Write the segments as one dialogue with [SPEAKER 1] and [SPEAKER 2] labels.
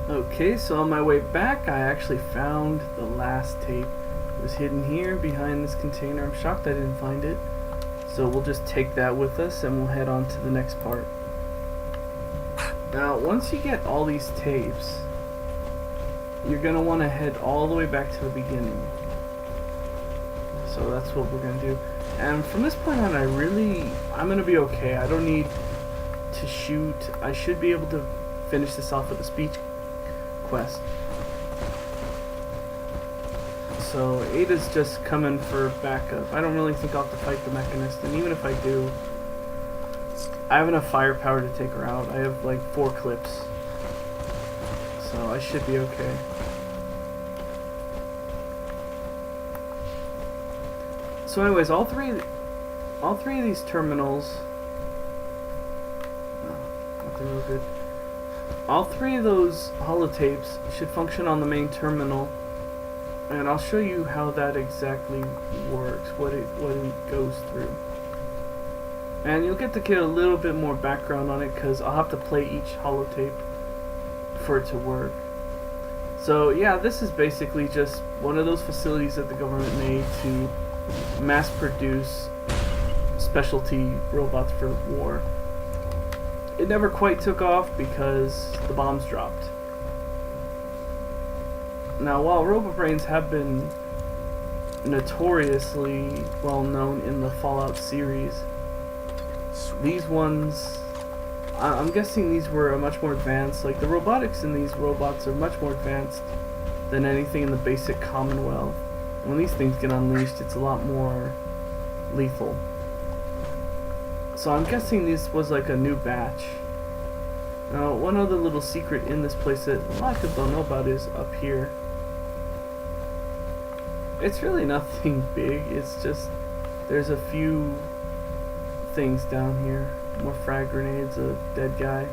[SPEAKER 1] Okay, so on my way back, I actually found the last tape. It was hidden here behind this container. I'm shocked I didn't find it. So we'll just take that with us and we'll head on to the next part. Now, once you get all these tapes, you're going to want to head all the way back to the beginning. So that's what we're going to do. And from this point on, I'm going to be okay. I don't need to shoot. I should be able to finish this off with a speech quest. So Ada's just coming for backup. I don't really think I'll have to fight the Mechanist, and even if I do, I have enough firepower to take her out. I have like 4 clips, so I should be okay. So anyways, all three of these terminals, nothing real good. All 3 of those holotapes should function on the main terminal, and I'll show you how that exactly works, what it goes through. And you'll get to get a little bit more background on it because I'll have to play each holotape for it to work. So yeah, this is basically just one of those facilities that the government made to mass produce specialty robots for war. It never quite took off because the bombs dropped. Now, while RoboBrains have been notoriously well known in the Fallout series, these ones, I'm guessing these were much more advanced. Like, the robotics in these robots are much more advanced than anything in the basic Commonwealth. And when these things get unleashed, it's a lot more lethal. So I'm guessing this was like a new batch. Now, one other little secret in this place that a lot of people don't know about is up here. It's really nothing big, it's just there's a few things down here. More frag grenades, a dead guy,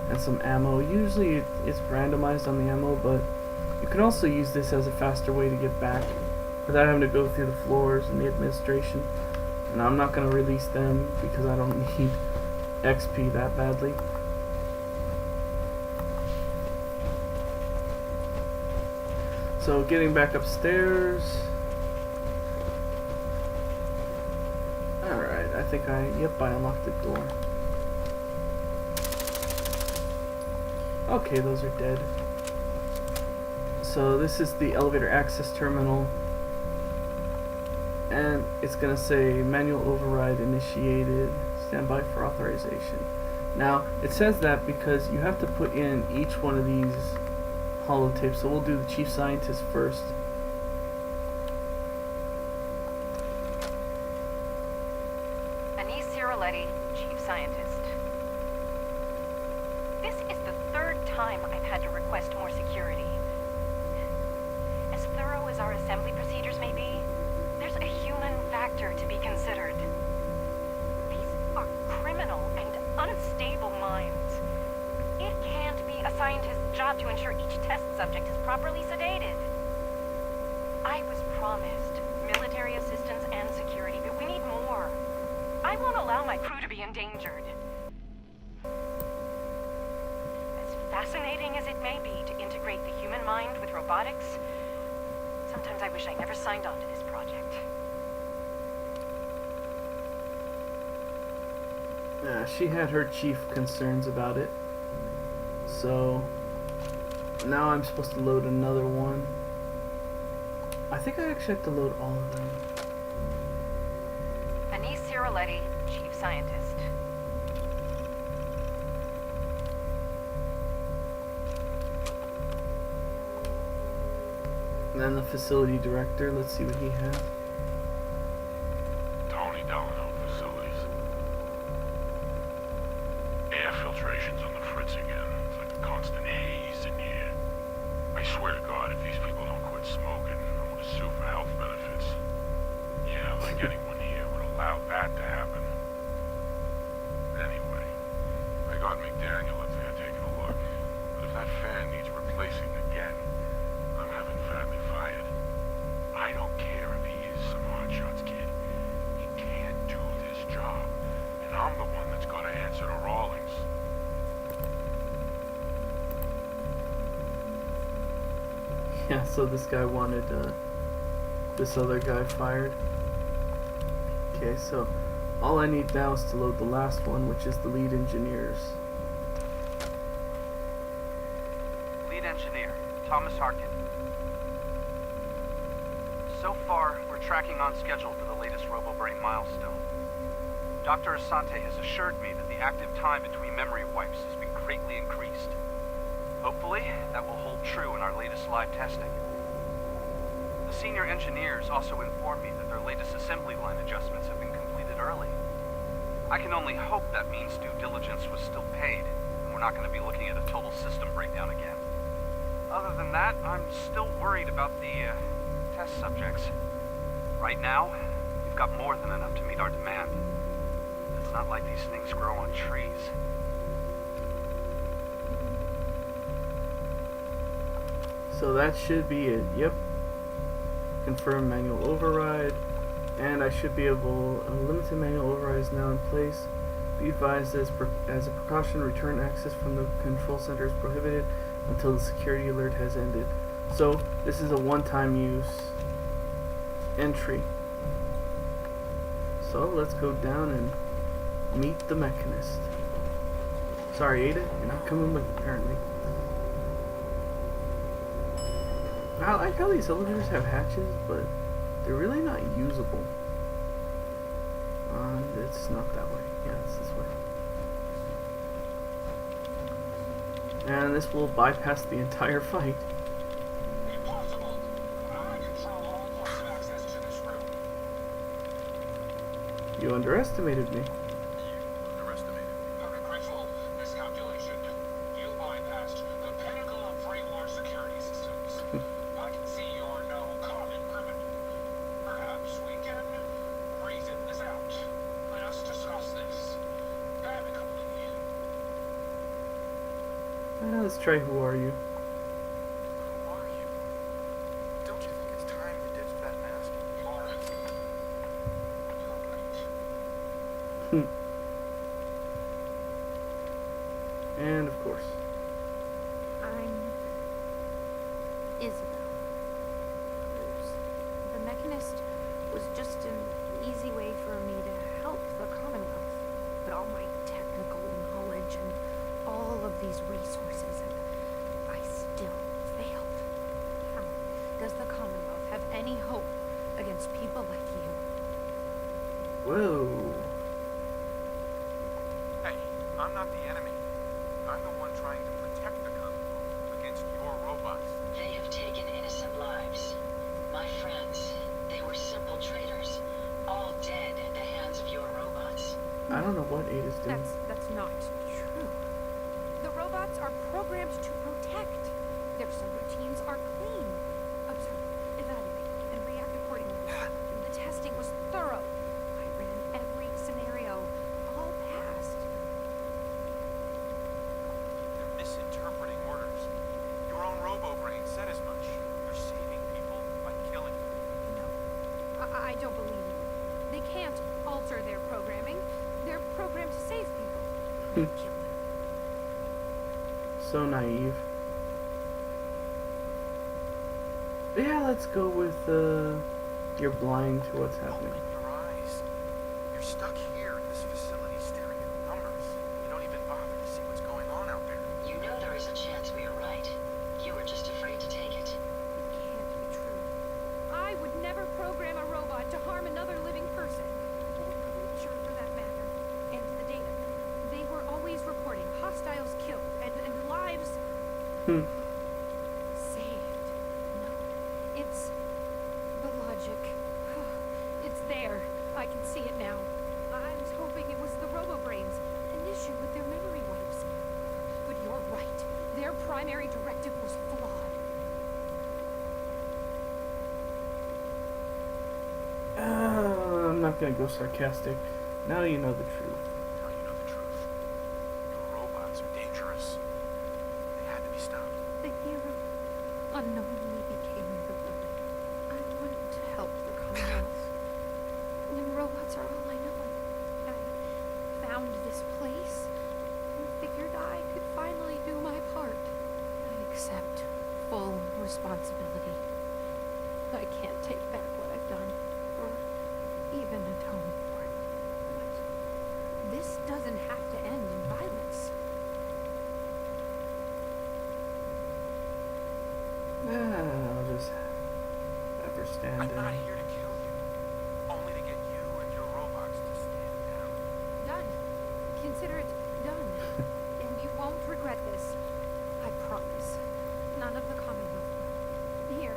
[SPEAKER 1] and some ammo. Usually it's randomized on the ammo, but you can also use this as a faster way to get back without having to go through the floors and the administration. And I'm not going to release them because I don't need XP that badly. So getting back upstairs. Alright, I think I unlocked the door. Okay, those are dead. So this is the elevator access terminal. And it's going to say manual override initiated, stand by for authorization. Now, it says that because you have to put in each one of these holotapes, so we'll do the chief scientist first.
[SPEAKER 2] Anise Ciroletti, chief scientist. This is the 3rd time I've had to request more security. As thorough as our assembly procedures may be, there's a human factor to be considered. These are criminal and unstable minds. It can't be a scientist's job to ensure each test subject is properly sedated. I was promised military assistance and security, but we need more. I won't allow my crew to be endangered. As fascinating as it may be to integrate the human mind with robotics, sometimes I wish I never signed on to this project.
[SPEAKER 1] She had her chief concerns about it. So now I'm supposed to load another one. I think I actually have to load all of them.
[SPEAKER 2] Anise Ciroletti, chief scientist.
[SPEAKER 1] And then the facility director, let's see what he has.
[SPEAKER 3] Tony Delano Facilities. Air filtration's on the fritz again. It's like a constant haze in here. I swear to God, if these people don't quit smoking, I'm gonna sue for health benefits. Yeah, like anyone here would allow that to happen. Anyway, I got McDaniel up there taking a look. But if that fan needs replacing again, I'm having Family fired. I don't care if he is
[SPEAKER 1] Yeah, so this guy wanted this other guy fired. Okay, so all I need now is to load the last one, which is the lead engineers.
[SPEAKER 4] Lead engineer, Thomas Harkin. So far, we're tracking on schedule for the latest RoboBrain milestone. Dr. Asante has assured me that the active time between memory wipes has been greatly increased. Hopefully, that will hold true in our latest live testing. The senior engineers also informed me that their latest assembly line adjustments have been completed early. I can only hope that means due diligence was still paid, and we're not going to be looking at a total system breakdown again. Other than that, I'm still worried about the test subjects. Right now, we've got more than enough to meet our demand. It's not like these things grow on trees.
[SPEAKER 1] So that should be it. Yep. Confirm manual override. And I should be able... A limited manual override is now in place. Be advised as a precaution, return access from the control center is prohibited until the security alert has ended. So, this is a one-time use entry. So, let's go down and meet the mechanist. Sorry, Ada, you're not coming with, apparently. I like how these elevators have hatches, but they're really not usable. It's not that way. Yeah, it's this way. And this will bypass the entire fight.
[SPEAKER 5] Impossible! I control all points of access to this room.
[SPEAKER 1] You underestimated me.
[SPEAKER 3] Underestimated.
[SPEAKER 5] A critical miscalculation. You bypassed the pinnacle of pre-war security systems. I can see you're no common criminal. Perhaps we can reason this out. Let us discuss this amicably.
[SPEAKER 1] Let's try Who Are You?
[SPEAKER 6] Who are you? Don't you think it's time to ditch that mask?
[SPEAKER 5] You're right.
[SPEAKER 1] And of course.
[SPEAKER 7] I'm Isabel. Bruce. The Mechanist was just an easy way for me to help the Commonwealth. But all my technical knowledge and all of these resources, and I still failed. How does the Commonwealth have any hope against people like you?
[SPEAKER 1] Whoa.
[SPEAKER 6] Hey, I'm not the enemy. I'm the one trying to protect the Commonwealth against your robots.
[SPEAKER 8] They have taken innocent lives. My friends, they were simple traitors, all dead at the hands of your robots.
[SPEAKER 1] I don't know what Ada's doing.
[SPEAKER 7] That's not true. The robots are programmed to protect. Their subroutines are clean. Observe, evaluate, and react accordingly. The testing was thorough. I ran every scenario. All passed.
[SPEAKER 6] They're misinterpreting orders. Your own RoboBrain said as much. You're saving people by killing them.
[SPEAKER 7] No, I don't believe you. They can't alter their programming. They're programmed to save people. Not kill them.
[SPEAKER 1] So naive. But yeah, let's go with you're blind to what's happening.
[SPEAKER 6] Open your eyes. You're stuck here in this facility staring at numbers. You don't even bother to see what's going on out there.
[SPEAKER 8] You know there is a chance we are right. You were just afraid to take it.
[SPEAKER 7] It can't be true. I would never program a robot to harm another living person. Or creature, for that matter. And the data. They were always reporting hostiles killed and lives saved. No, it's the logic. It's there. I can see it now. I was hoping it was the RoboBrains, an issue with their memory wipes. But you're right. Their primary directive was flawed.
[SPEAKER 1] I'm not gonna go sarcastic. Now you know the truth.
[SPEAKER 6] Now you know the truth. Your robots are dangerous. They had to be stopped.
[SPEAKER 7] The hero unknowingly became the villain. I want to help the Commonwealth. And robots are all I know. I found this place and figured I could finally do my part. I accept full responsibility. I can't take back what I've done, or even atone for it. But this doesn't have to end in violence.
[SPEAKER 1] I'll just have her stand
[SPEAKER 6] I'm not
[SPEAKER 1] down.
[SPEAKER 6] here to kill you. Only to get you and your robots to stand down.
[SPEAKER 7] Done. Consider it done. And you won't regret this. I promise. None of the Commonwealth will. Here,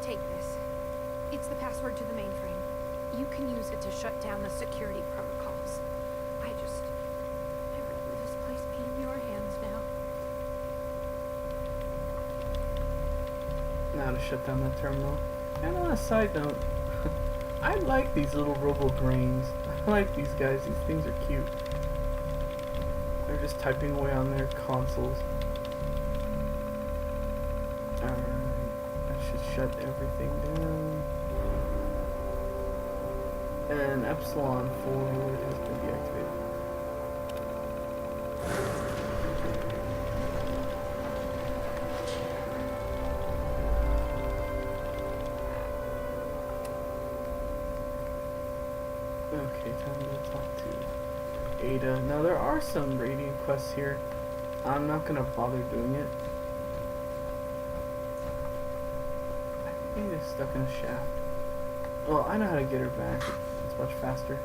[SPEAKER 7] take this. It's the password to the mainframe. You can use it to shut down the security protocols. I'd rather this place be in your hands now.
[SPEAKER 1] Now to shut down that terminal. And on a side note, I like these little robo-brains. I like these guys. These things are cute. They're just typing away on their consoles. Alright. I should shut everything down. And Epsilon forward has been deactivated. Okay, time to talk to Ada. Now there are some Radiant quests here. I'm not gonna bother doing it. I think Ada's stuck in a shaft. Well, I know how to get her back. It's much faster.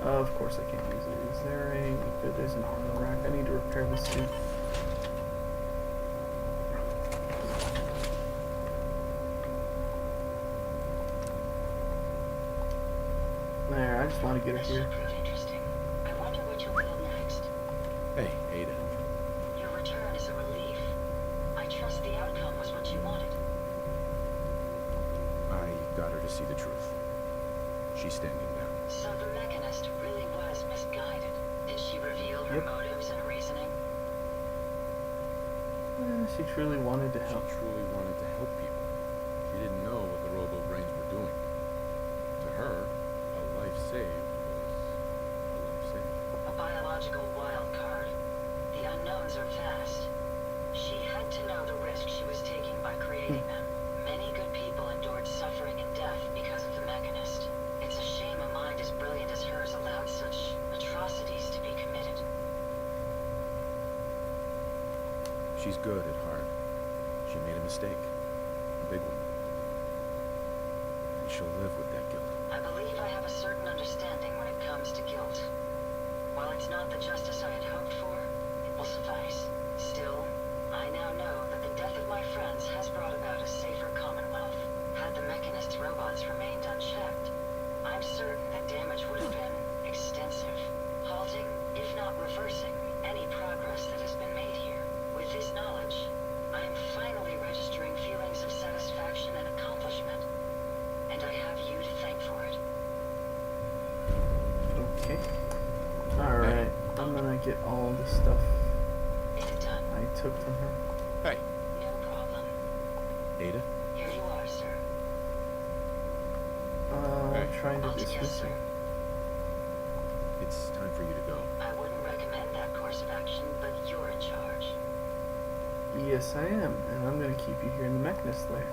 [SPEAKER 1] Of course I can't use it. Is there a... There's an armor rack. I need to repair this suit. There, I just want to get her
[SPEAKER 8] This
[SPEAKER 1] here.
[SPEAKER 8] should prove interesting. I wonder what you'll build next.
[SPEAKER 9] Hey, Ada.
[SPEAKER 8] Your return is a relief. I trust the outcome was what you wanted.
[SPEAKER 9] I got her to see the truth. She's standing down.
[SPEAKER 8] So the Mechanist really was misguided. Did she reveal her
[SPEAKER 1] Yep.
[SPEAKER 8] motives and reasoning?
[SPEAKER 1] She truly wanted to
[SPEAKER 9] She
[SPEAKER 1] help.
[SPEAKER 9] truly wanted to help people. She didn't know what the robo-brains were doing. To her, a life saved was a life saved.
[SPEAKER 8] A biological wild card. The unknowns are vast. She had to know the risk she was taking by creating them. Many good people endured suffering and death because of the Mechanist. It's a shame a mind as brilliant as hers allowed such atrocities to be committed.
[SPEAKER 9] She's good at heart. She made a mistake. A big one. And she'll live with that guilt.
[SPEAKER 8] I believe I have a certain understanding when it comes to guilt. While it's not the justice I had hoped for, it will suffice. Still, I now know that the death of my friends has brought about a safer Commonwealth. Had the Mechanist's robots remained unchecked, I'm certain that damage would have been extensive, halting, if not reversing, any progress that has been made here. With this knowledge, I am finally registering feelings of satisfaction and accomplishment, and I have you to thank for it.
[SPEAKER 1] Okay. Alright. I'm gonna get all the stuff
[SPEAKER 8] Is it done?
[SPEAKER 1] I took from her.
[SPEAKER 9] Hey,
[SPEAKER 8] No problem.
[SPEAKER 9] Ada?
[SPEAKER 8] Here you are, sir.
[SPEAKER 9] Hey.
[SPEAKER 1] Trying to
[SPEAKER 8] Yes,
[SPEAKER 1] dismiss
[SPEAKER 8] sir.
[SPEAKER 1] her.
[SPEAKER 9] It's time for you to go.
[SPEAKER 8] I wouldn't recommend that course of action, but you're in charge.
[SPEAKER 1] Yes, I am, and I'm gonna keep you here in the Mechanist lair.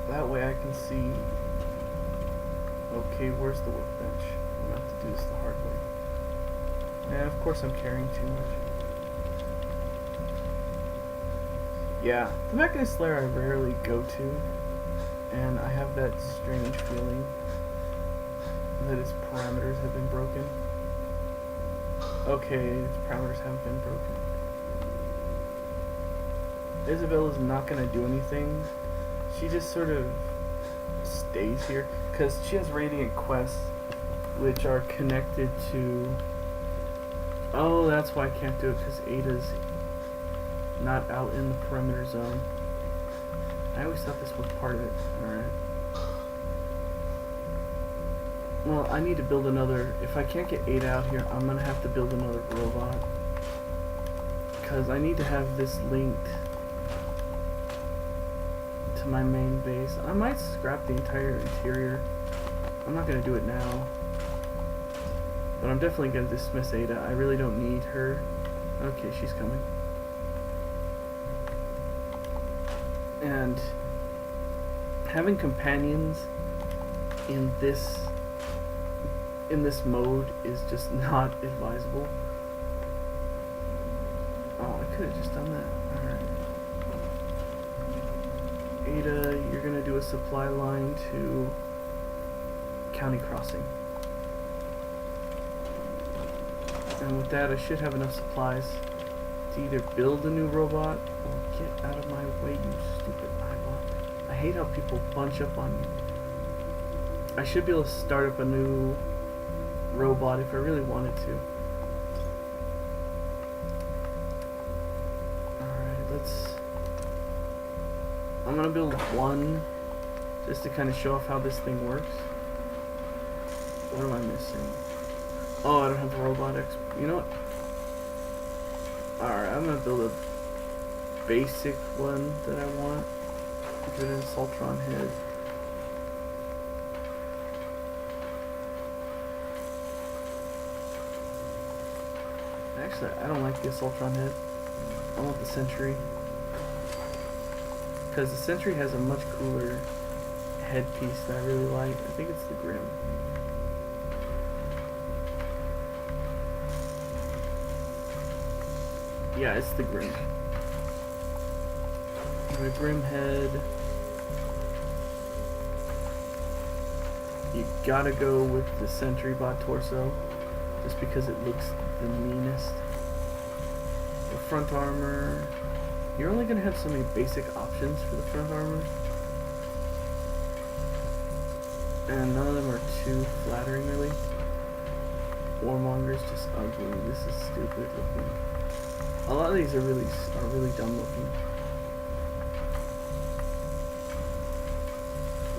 [SPEAKER 1] That way I can see. Okay, where's the workbench? I'm gonna have to do this the hard way. And of course I'm carrying too much. Yeah, the Mechanist lair I rarely go to, and I have that strange feeling that its parameters have been broken. Okay, its parameters haven't been broken. Isabel is not gonna do anything. She just sort of stays here because she has Radiant quests, which are connected to. Oh, that's why I can't do it, because Ada's not out in the perimeter zone. I always thought this was part of it. Alright. Well, I need to build another. If I can't get Ada out here, I'm gonna have to build another robot. Because I need to have this linked to my main base. I might scrap the entire interior. I'm not gonna do it now. But I'm definitely gonna dismiss Ada. I really don't need her. Okay, she's coming. And having companions in this mode is just not advisable. Oh, I could have just done that. Alright. Ada, you're gonna do a supply line to County Crossing. And with that, I should have enough supplies to either build a new robot or get out of my way, you stupid eyeball. I hate how people bunch up on you. I should be able to start up a new robot if I really wanted to. Alright, I'm gonna build one just to kind of show off how this thing works. What am I missing? Oh, I don't have a robot You know what? Alright, I'm gonna build a basic one that I want. Give it an Assaultron head. Actually, I don't like the Assaultron head. I want the Sentry. Because the Sentry has a much cooler headpiece that I really like. I think it's the Grim. Yeah, it's the Grim. The Grim head. You gotta go with the Sentry bot torso, just because it looks the meanest. The front armor. You're only gonna have so many basic options for the front armor, and none of them are too flattering, really. Warmonger's just ugly. This is stupid looking. A lot of these are really dumb looking.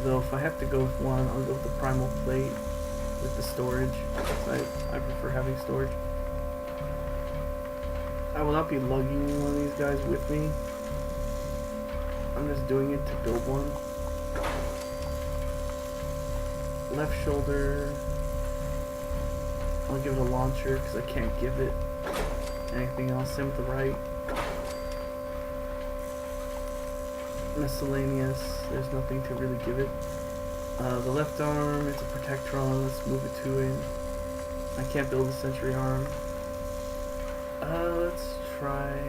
[SPEAKER 1] Though if I have to go with one, I'll go with the primal plate with the storage. I prefer having storage. I will not be lugging one of these guys with me. I'm just doing it to build one. Left shoulder. I'll give it a launcher because I can't give it anything else. Same with the right. Miscellaneous. There's nothing to really give it. The left arm, it's a Protectron. Let's move it to it. I can't build a Sentry arm. Let's try...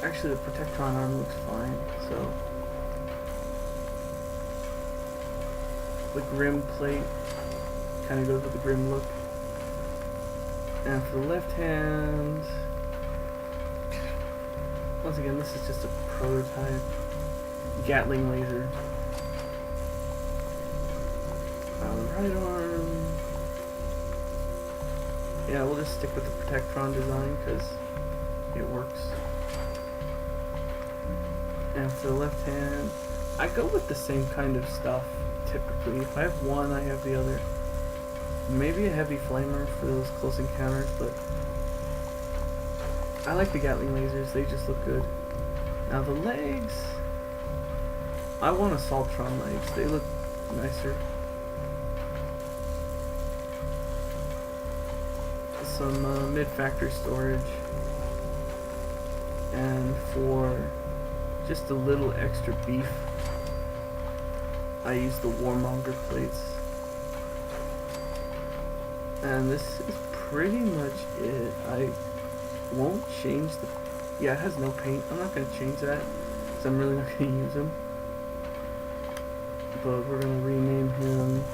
[SPEAKER 1] Actually, the Protectron arm looks fine, so... The Grim plate kind of goes with the Grim look. And for the left hand... Once again, this is just a prototype. Gatling laser. The right arm... Yeah, we'll just stick with the Protectron design because it works. And for the left hand, I go with the same kind of stuff typically. If I have one, I have the other. Maybe a heavy flamer for those close encounters, but I like the Gatling lasers, they just look good. Now the legs, I want Assaultron legs, they look nicer. Some mid-factory storage, and for just a little extra beef, I use the Warmonger plates. And this is pretty much it. I won't change the... Yeah, it has no paint. I'm not going to change that because I'm really not going to use him. But we're going to rename him...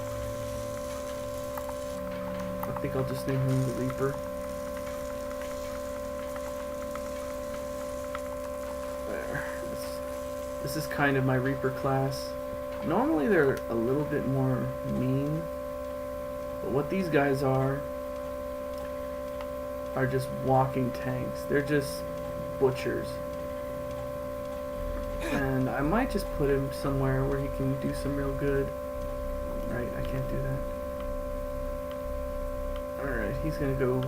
[SPEAKER 1] I think I'll just name him the Reaper. There. This is kind of my Reaper class. Normally they're a little bit more mean, but what these guys are just walking tanks. They're just butchers. And I might just put him somewhere where he can do some real good. Right, I can't do that. Alright, he's gonna go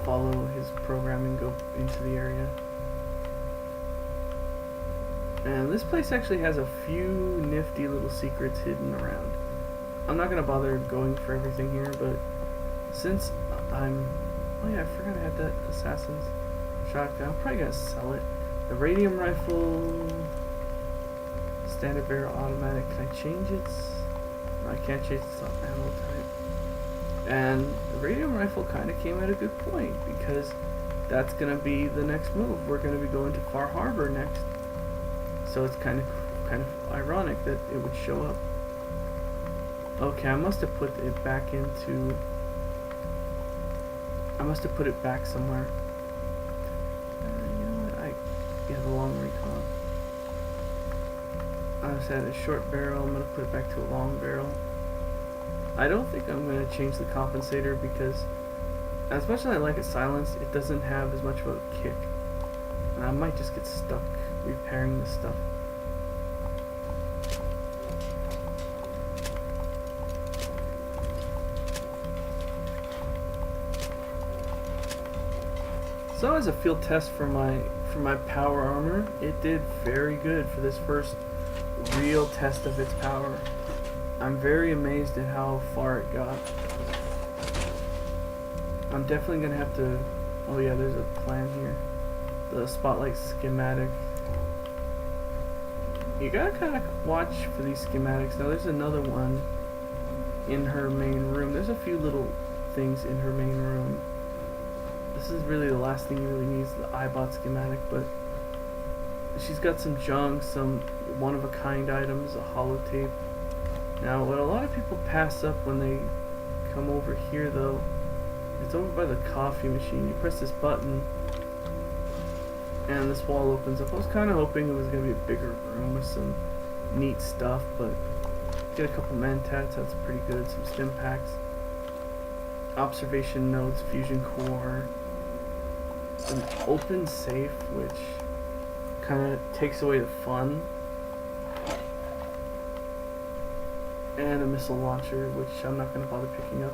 [SPEAKER 1] follow his programming, go into the area. And this place actually has a few nifty little secrets hidden around. I'm not gonna bother going for everything here, but since I'm... Oh yeah, I forgot I had that Assassin's shotgun. I'm probably gonna sell it. The radium rifle, standard barrel automatic. Can I change it? No, I can't change the ammo type. And the radium rifle kind of came at a good point because that's gonna be the next move. We're gonna be going to Far Harbor next, so it's kind of ironic that it would show up. Okay, I must have put it back into. I must have put it back somewhere. You know what? Yeah, the long recon. I just had a short barrel. I'm gonna put it back to a long barrel. I don't think I'm gonna change the compensator because, as much as I like it silenced, it doesn't have as much of a kick, and I might just get stuck repairing this stuff. So as a field test for my power armor, it did very good for this first real test of its power. I'm very amazed at how far it got. I'm definitely gonna have to. Oh yeah, there's a plan here. The spotlight schematic. You gotta kind of watch for these schematics. Now there's another one in her main room. There's a few little things in her main room. This is really the last thing you really need is the iBot schematic, but she's got some junk, some one-of-a-kind items, a holotape. Now, what a lot of people pass up when they come over here, though, it's over by the coffee machine. You press this button, and this wall opens up. I was kind of hoping it was going to be a bigger room with some neat stuff, but get a couple mentats, that's pretty good. Some stim packs, observation notes, fusion core, an open safe, which kind of takes away the fun, and a missile launcher, which I'm not going to bother picking up.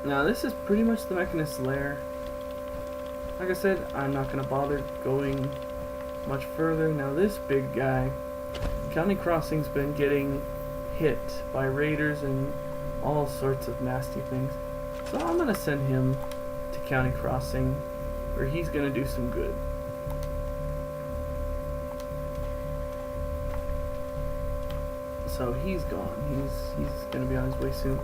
[SPEAKER 1] Now this is pretty much the Mechanist's lair. Like I said, I'm not going to bother going much further. Now this big guy, County Crossing's been getting hit by raiders and all sorts of nasty things. So I'm going to send him to County Crossing, where he's going to do some good. So he's gone. He's going to be on his way soon.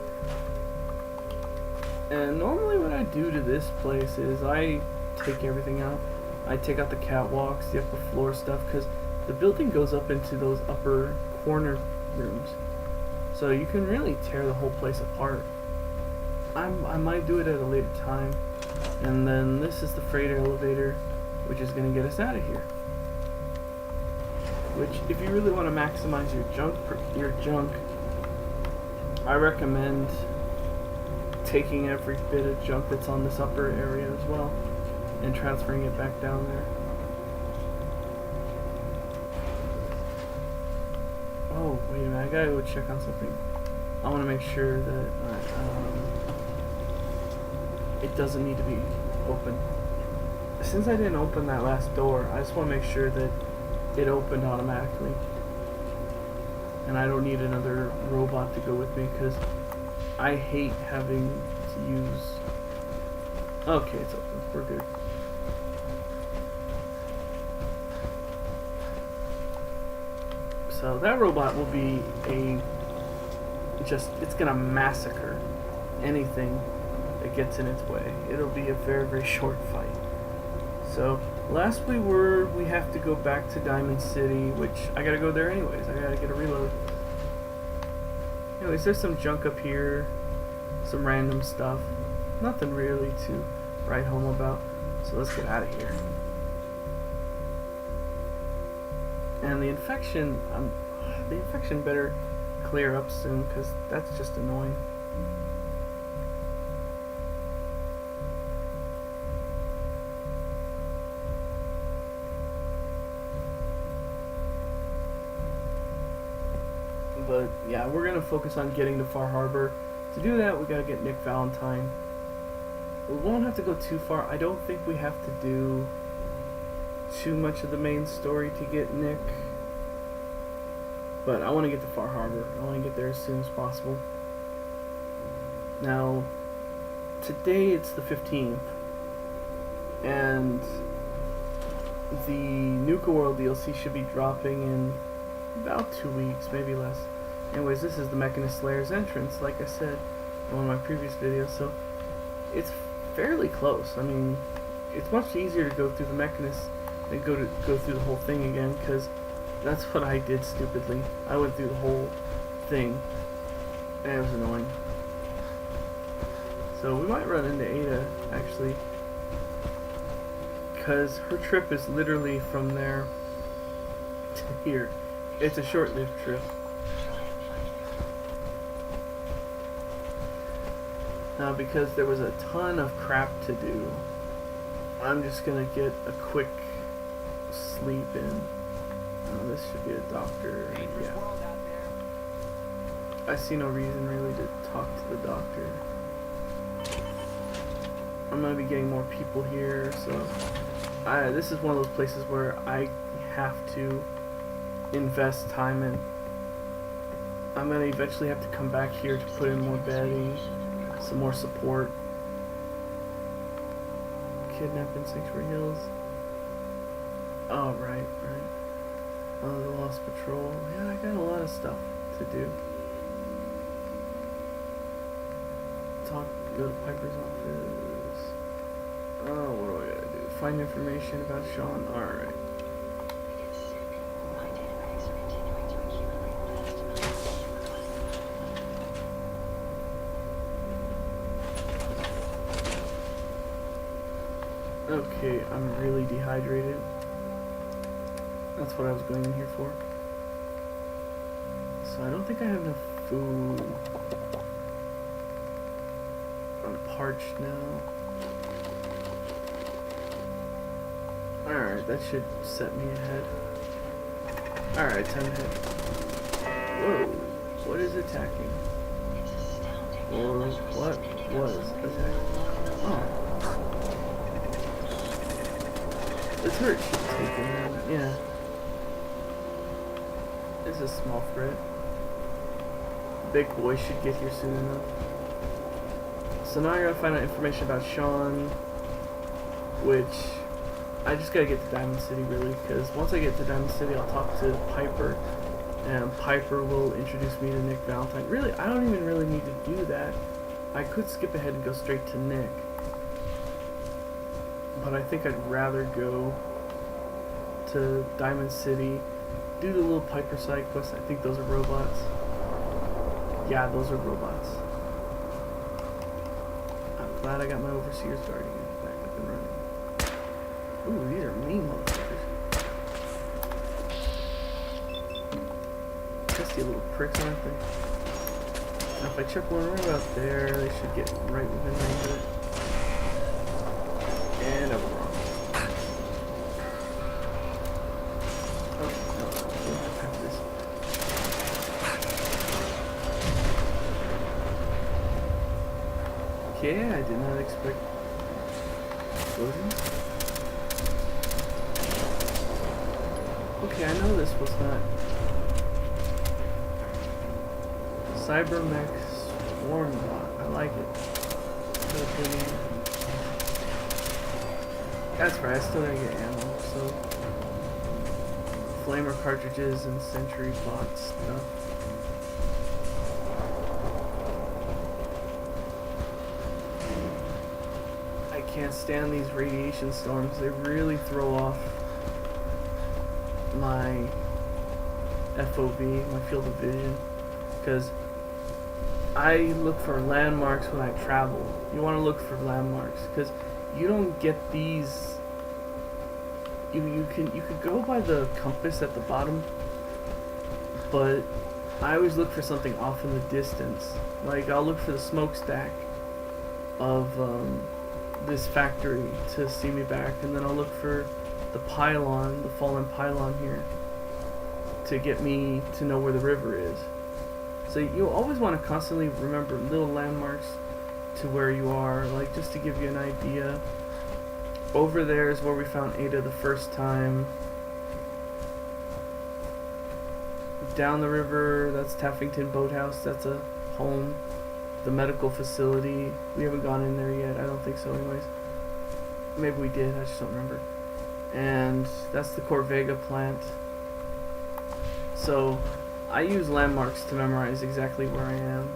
[SPEAKER 1] And normally what I do to this place is I take everything out. I take out the catwalks, the upper floor stuff, because the building goes up into those upper corner rooms. So you can really tear the whole place apart. I might do it at a later time. And then this is the freighter elevator, which is going to get us out of here. Which, if you really want to maximize your junk, I recommend taking every bit of junk that's on this upper area as well and transferring it back down there. Oh, wait a minute, I gotta go check on something. I want to make sure that it doesn't need to be open. Since I didn't open that last door, I just want to make sure that it opened automatically. And I don't need another robot to go with me, because I hate having to use... Okay, it's open. We're good. So that robot will be it's gonna massacre anything that gets in its way. It'll be a very, very short fight. So, last we have to go back to Diamond City, which I gotta go there anyways. I gotta get a reload. Anyways, there's some junk up here, some random stuff. Nothing really to write home about. So let's get out of here. And the infection better clear up soon, because that's just annoying. But yeah, we're gonna focus on getting to Far Harbor. To do that, we gotta get Nick Valentine. We won't have to go too far. I don't think we have to do too much of the main story to get Nick. But I want to get to Far Harbor. I want to get there as soon as possible. Now, today it's the 15th. And the Nuka World DLC should be dropping in about 2 weeks, maybe less. Anyways, this is the Mechanist Slayer's entrance, like I said in one of my previous videos, so it's fairly close. I mean, it's much easier to go through the Mechanist than go through the whole thing again, because that's what I did stupidly. I went through the whole thing, and it was annoying. So we might run into Ada, actually, because her trip is literally from there to here. It's a short-lived trip. Now, because there was a ton of crap to do, I'm just gonna get a quick sleep in. Oh, this should be a doctor. Yeah. I see no reason really to talk to the doctor. I'm gonna be getting more people here, so this is one of those places where I have to invest time in. I'm gonna eventually have to come back here to put in more bedding, some more support. Kidnapping Sanctuary Hills. Oh, right. Oh, the Lost Patrol. Yeah, I got a lot of stuff to do. Go to Piper's office. Oh, what do I gotta do? Find information about Sean. Alright. Okay, I'm really dehydrated. That's what I was going in here for. So I don't think I have enough food. I'm parched now. Alright, that should set me ahead. Alright, time to head. Whoa, what is attacking? Or what was attacking? Oh. The turret should take him out. Yeah. It's a small threat. Big boy should get here soon enough. So now I gotta find out information about Sean, which I just gotta get to Diamond City really, because once I get to Diamond City I'll talk to Piper, and Piper will introduce me to Nick Valentine. Really, I don't even really need to do that. I could skip ahead and go straight to Nick, but I think I'd rather go to Diamond City, do the little Piper side quest. I think those are robots. Yeah, those are robots. I'm glad I got my Overseer's Guardian back up and running. Ooh, these are mean motherfuckers. Testy little pricks, aren't they? Now if I chuck one right out there, they should get right within range of it. And I was wrong. Oh, no, we'll have to have this. Okay, I did not expect explosions. Okay, I know this was not Cybermech Swarm Bot. I like it. That's right, I still gotta get ammo, so flamer cartridges and sentry bot stuff. I can't stand these radiation storms. They really throw off my FOV, my field of vision, because I look for landmarks when I travel. You want to look for landmarks because you don't get these. You could go by the compass at the bottom, but I always look for something off in the distance. Like I'll look for the smokestack of this factory to see me back, and then I'll look for the pylon, the fallen pylon here, to get me to know where the river is. So you always want to constantly remember little landmarks to where you are, like just to give you an idea. Over there is where we found Ada the first time. Down the river, that's Taffington Boathouse, that's a home. The medical facility, we haven't gone in there yet, I don't think so anyways. maybe we did, I just don't remember. And that's the Corvega plant. So I use landmarks to memorize exactly where I am.